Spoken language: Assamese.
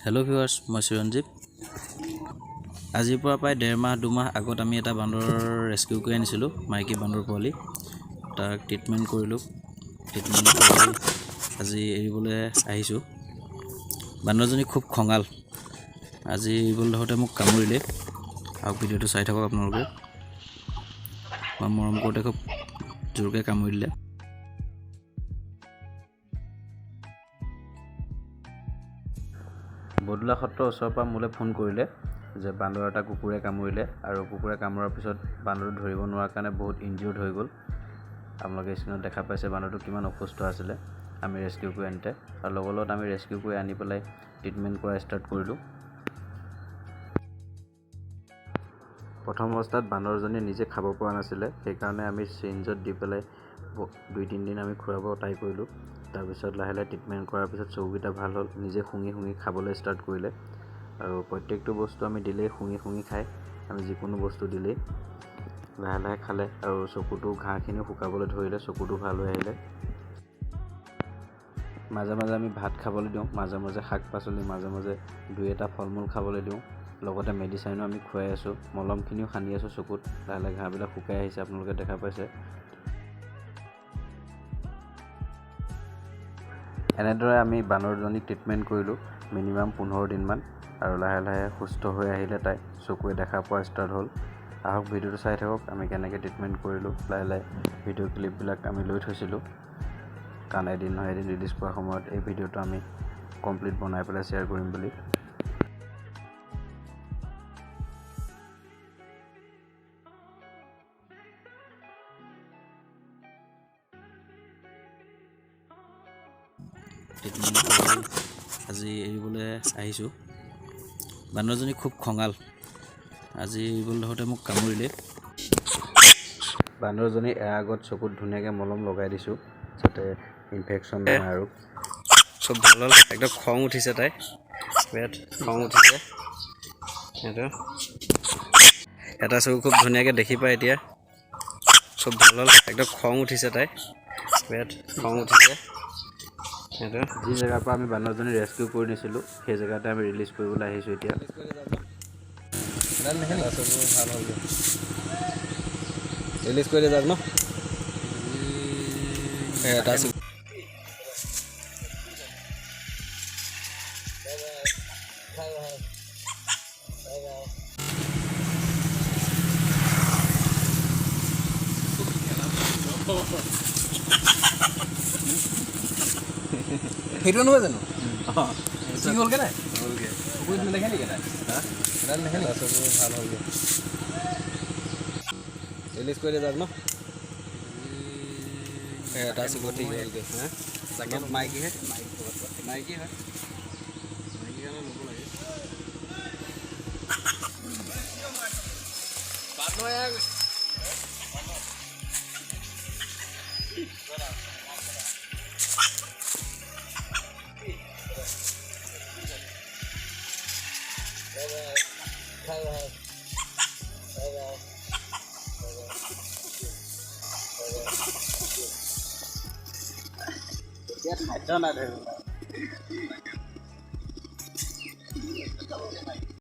हेलो ভিউয়াৰ্স মই চিৰঞ্জীৱ আজিৰ পৰা প্ৰায় 1.5 মাহ 2 মাহ আগত আমি এটা বান্দৰ ৰেস্কিউ কৰি আনিছিলো মাইকী বান্দৰ পোৱালি তাক ট্ৰিটমেন্ট কৰিলো ট্ৰিটমেন্ট কৰি আজি এৰিবলৈ আহিছো বান্দৰজনী খুব খঙাল আজি এৰিবলৈ হতে মোক কামুৰিলে আৰু ভিডিওটো চাই থাকক আপোনালোকে মই মৰম কৰোতে খুব জোৰকে কামুৰিলে বদলা সত্ৰৰ ওচৰৰ পৰা মোলে ফোন কৰিলে যে বান্দৰ এটা কুকুৰে কামুৰিলে আৰু কুকুৰে কামুৰাৰ পিছত বান্দৰটো ধৰিব নোৱাৰাৰ কাৰণে বহুত ইনজিউৰ্ড হৈ গ'ল আপোনালোকে স্ক্ৰীনত দেখা পাইছে বান্দৰটো কিমান অসুস্থ আছিল আমি ৰেস্কিউ কৰি আনিতে আৰু লগলত আমি ৰেস্কিউ কৰি আনি পেলাই ট্ৰিটমেন্ট কৰা ষ্টাৰ্ট কৰিলো প্ৰথম অৱস্থাত বান্দৰজনী নিজে খাব পৰা নাছিল সেই কাৰণে আমি সিঞ্জত দি পেলাই 2-3 দিন আমি খুৱাব ট্ৰাই কৰিলো তাৰ পিছত লাহে লাহে ট্ৰিটমেন্ট কৰাৰ পিছত চৌকিটা ভাল হ'ল নিজে খুঙি খাবলৈ ষ্টাৰ্ট কৰিলে আৰু প্ৰত্যেকটো বস্তু আমি দিলে খুঙি খায় আমি যিকোনো বস্তু দিলে লাহে লাহে খালে আৰু চকুটো ঘাঁখিনি শুকাবলৈ ধৰিলে চকুটো ভাল হৈ আহিলে মাজে মাজে আমি ভাত খাবলৈ দিওঁ মাজে মাজে শাক পাচলি মাজে মাজে দুই এটা ফলমূল খাবলৈ দিওঁ লগতে মেডিচিনো আমি খুৱাই আছো মলমখিনিও সানি আছো চকুত লাহে লাহে ঘাঁবিলাক শুকাই আহিছে আপোনালোকে দেখা পাইছে এনেদৰে আমি বান্দৰজনীক ট্ৰিটমেন্ট কৰিলো মিনিমাম 15 দিন মান আৰু লাহে লাহে সুস্থ হৈ আহিলে তাই চকুৱে দেখা পোৱা ষ্টাৰ্ট হ'ল আহক ভিডিওটো চাই থাকক আমি কেনেকৈ ট্ৰিটমেন্ট কৰিলো লাহে লাহে ভিডিও ক্লিপবিলাক আমি লৈ থৈছিলো কাৰণ এদিন নহয় এদিন ৰিলিজ কৰাৰ সময়ত এই ভিডিওটো আমি কমপ্লিট বনাই পেলাই শ্বেয়াৰ কৰিম বুলি আজি এৰিবলৈ আহিছো বান্দৰজনী খুব খঙাল আজি এৰিবলৈ হতে মোক কামুৰিলে বান্দৰজনী এৰা আগত চকুত ধুনীয়াকৈ মলম লগাই দিছো যাতে ইনফেকচন নহয় আৰু সব ভাল হ'ল একদম খং উঠিছে তাই বিৰাট খং উঠিছে এটা চকু খুব ধুনীয়াকৈ দেখি পায় এতিয়া সব ভাল হ'ল একদম খং উঠিছে তাই বিৰাট খং উঠিছে যি জেগাৰ পৰা আমি বান্দৰজনী ৰেস্কিউ কৰি নিছিলো সেই জেগাতে আমি ৰিলিজ কৰিবলৈ আহিছো এতিয়া ৰিলিজ কৰি যাওক ন এটা সেইটো নহয় জানো ঠিক হ'লগে নাই কুকুৰ নেদেখে নেকি তাই নেদেখে নেকি ভাল হ'লগে ৰিলিজ কৰি যাওক ন এটা চকুত ঠিক হ'লগে মাইকীহে মাইকী হয় মাইকী কাৰণে ল'ব লাগে বাদ নহয় খাদ্য নাই ধৰিব